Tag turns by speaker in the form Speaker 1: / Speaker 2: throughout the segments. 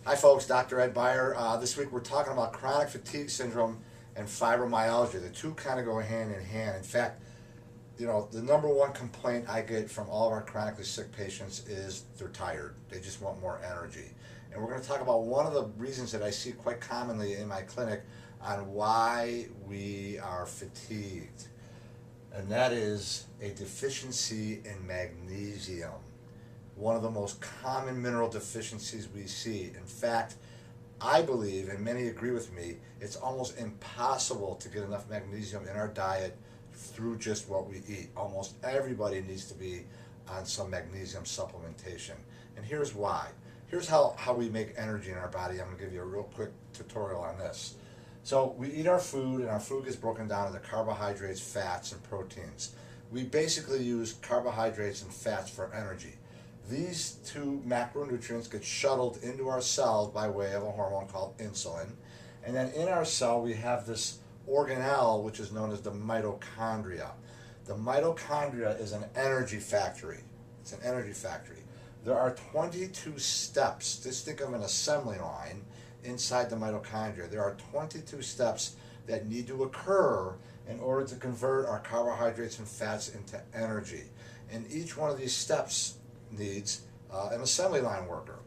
Speaker 1: Hi folks, Dr. Ed Beyer. This week we're talking about chronic fatigue syndrome and fibromyalgia. The two kind of go hand in hand. In fact, the number one complaint I get from all of our chronically sick patients is they're tired. They just want more energy. And we're going to talk about one of the reasons that I see quite commonly in my clinic on why we are fatigued. And that is a deficiency in magnesium, one of the most common mineral deficiencies we see. In fact, I believe, and many agree with me, it's almost impossible to get enough magnesium in our diet through just what we eat. Almost everybody needs to be on some magnesium supplementation. And here's why. Here's how we make energy in our body. I'm going to give you a real quick tutorial on this. So we eat our food, and our food gets broken down into carbohydrates, fats, and proteins. We basically use carbohydrates and fats for energy. These two macronutrients get shuttled into our cells by way of a hormone called insulin. And then in our cell, we have this organelle, which is known as the mitochondria. The mitochondria is an energy factory. It's an energy factory. There are 22 steps. Just think of an assembly line inside the mitochondria. There are 22 steps that need to occur in order to convert our carbohydrates and fats into energy. And each one of these steps needs an assembly line worker.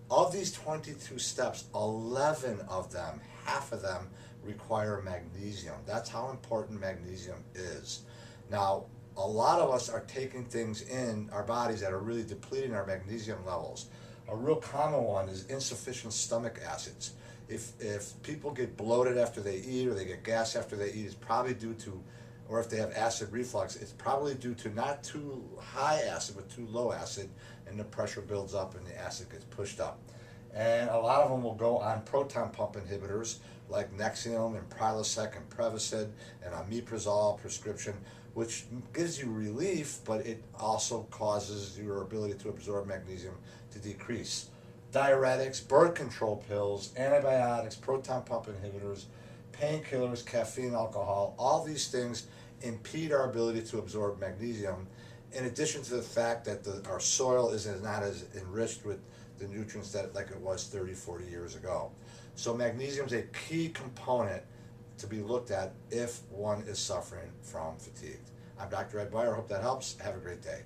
Speaker 1: Of these 22 steps, 11 of them, half of them, require magnesium. That's how important magnesium is. Now, a lot of us are taking things in our bodies that are really depleting our magnesium levels. A real common one is insufficient stomach acids. If people get bloated after they eat, or they get gas after they eat, it's probably due to, or if they have acid reflux, it's probably due to not too high acid, but too low acid, and the pressure builds up and the acid gets pushed up. And a lot of them will go on proton pump inhibitors like Nexium and Prilosec and Prevacid and omeprazole prescription, which gives you relief, but it also causes your ability to absorb magnesium to decrease. Diuretics, birth control pills, antibiotics, proton pump inhibitors, painkillers, caffeine, alcohol, all these things impede our ability to absorb magnesium, in addition to the fact that our soil is not as enriched with the nutrients that like it was 30, 40 years ago. So magnesium is a key component to be looked at if one is suffering from fatigue. I'm Dr. Ed Beyer. Hope that helps. Have a great day.